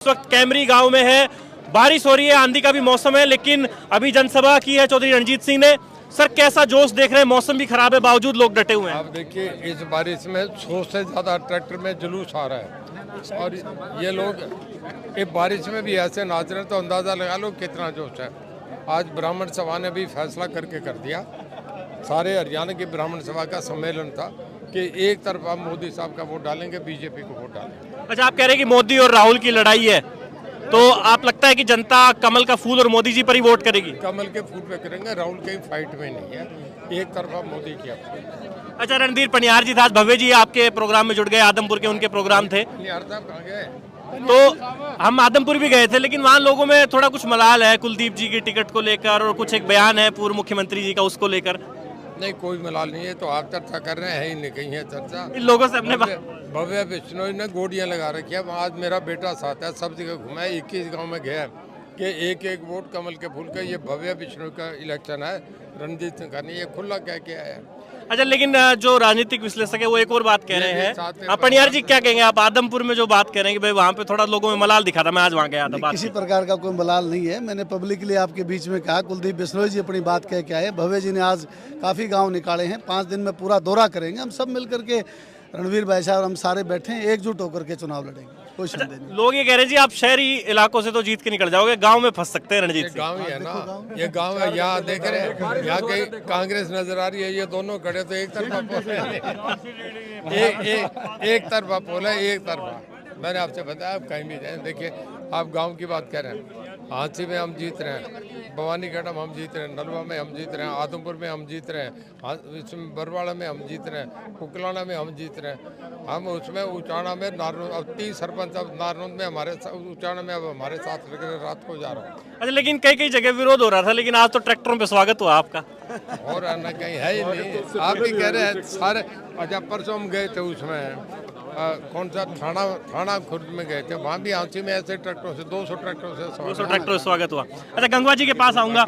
इस वक्त कैमरी गांव में है, बारिश हो रही है, आंधी का भी मौसम है, लेकिन अभी जनसभा की है चौधरी रणजीत सिंह ने। सर कैसा जोश देख रहे हैं? मौसम भी खराब है, बावजूद लोग डटे हुए हैं। आप देखिए इस बारिश में 100 से ज़्यादा ट्रैक्टर में जुलूस आ रहा है और ये लोग इस बारिश में भी ऐसे नाच रहे हैं तो अंदाज़ा लगा लो कितना जोश है। आज ब्राह्मण सभा ने भी फैसला करके कर दिया, सारे हरियाणा की ब्राह्मण सभा का सम्मेलन था कि एक तरफा मोदी साहब का वोट डालेंगे, बीजेपी को वोट डालेंगे। अच्छा, आप कह रहे हैं कि मोदी और राहुल की लड़ाई है, तो आप लगता है कि जनता कमल का फूल और मोदी जी पर ही वोट करेगी? कमल के फूल पे करेंगे, राहुल के फाइट में नहीं है, एक तरफा मोदी की। अच्छा, रणधीर पनियार जी था, आज भव्य जी आपके प्रोग्राम में जुड़ गए, आदमपुर के उनके प्रोग्राम थे, पनियार साहब कहाँ गए? तो हम आदमपुर भी गए थे, लेकिन वहाँ लोगों में थोड़ा कुछ मलाल है कुलदीप जी की टिकट को लेकर, और कुछ एक बयान है पूर्व मुख्यमंत्री जी का उसको लेकर। नहीं, कोई मलाल नहीं है, तो आप चर्चा कर रहे हैं ही नहीं, कहीं है चर्चा। इन लोगों से अपने भव्य बिश्नोई ने गोडियां लगा रखी है, आज मेरा बेटा साथ है, सब जगह घुमा है, 21 गांव में गया कि एक एक वोट कमल के फूल का। ये भव्य बिश्नोई का इलेक्शन है, रणजीत सिंह का नहीं, ये खुला कह के आया है। अच्छा, लेकिन जो राजनीतिक विश्लेषक है वो एक और बात कह रहे हैं। पनियार जी क्या कहेंगे आप? आदमपुर में जो बात कह रहे हैं कि भाई वहाँ पे थोड़ा लोगों में मलाल दिखा था, मैं आज वहाँ गया था। किसी प्रकार का कोई मलाल नहीं है, मैंने पब्लिकली आपके बीच में कहा, कुलदीप बिश्नोई जी अपनी बात कह के आए, भव्य जी ने आज काफ़ी गांव निकाले हैं, 5 दिन में पूरा दौरा करेंगे, हम सब मिलकर के रणवीर भाई साहब हम सारे बैठे हैं, एकजुट होकर के चुनाव लड़ेंगे, कोई संदेह नहीं। लोग ये कह रहे हैं जी आप शहरी इलाकों से तो जीत के निकल जाओगे, गांव में फंस सकते हैं रणजीत सिंह। गांव ही है ना, ये गांव है, यहाँ देख रहे हैं, यहाँ कहीं कांग्रेस नजर आ रही है, ये दोनों खड़े तो एक तरफा पोल है, एक तरफा पोल है, एक तरफा। मैंने आपसे बताया, आप कहीं भी जाए, देखिए आप गांव की बात कर रहे हैं, हांसी में हम जीत रहे हैं, भवानीगढ़ में हम जीत रहे हैं, नलवा में हम जीत रहे हैं, आदमपुर में हम जीत रहे हैं, इसमें बरवाड़ा में हम जीत रहे हैं, कुकलाना में हम जीत रहे हैं, हम उसमें उचाना में नारनौंद, अब 30 सरपंच अब नारनौंद में हमारे उचाना में अब हमारे साथ रात को जा रहा हूँ। अच्छा, लेकिन कई कई जगह विरोध हो रहा था, लेकिन आज तो ट्रैक्टरों पे स्वागत हुआ आपका। और ना कहीं है ही नहीं, आप भी कह रहे हैं सारे। अच्छा, परसों हम गए थे उसमें कौन सा थाना खुर्द में गए थे, वहाँ भी हांसी में ऐसे ट्रैक्टरों से 200 ट्रैक्टरों से 200 ट्रैक्टरों से स्वागत हुआ। अच्छा, गंगवा जी के पास आऊंगा।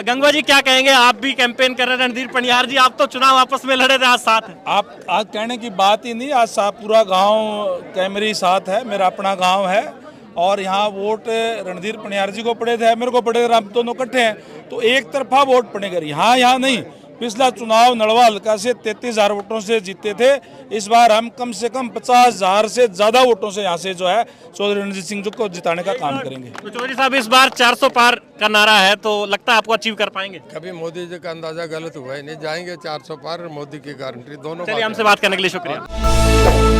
गंगवा जी क्या कहेंगे? आप भी कैंपेन कर रहे हैं, रणधीर पनियार जी आप तो चुनाव आपस में लड़े थे, आज साथ हैं। आप आज कहने की बात ही नहीं, आज पूरा गांव कैमरी साथ है, मेरा अपना गांव है और यहाँ वोट रणधीर पनियार जी को पड़े थे, मेरे को पड़े थे, हम दोनों इकट्ठे हैं, तो एक तरफा वोट पड़ेगा। यहाँ नहीं, पिछला चुनाव नलवा हल्का से 33,000 वोटों से जीते थे, इस बार हम कम से कम 50,000 से ज्यादा वोटों से यहाँ से जो है चौधरी रणजीत सिंह को जिताने का काम करेंगे। तो चौधरी साहब इस बार 400 पार का नारा है, तो लगता है आपको अचीव कर पाएंगे? कभी मोदी जी का अंदाजा गलत हुआ ही नहीं, जाएंगे 400 पार, मोदी की गारंटी दोनों। चलिए, हमसे बात करने के लिए शुक्रिया।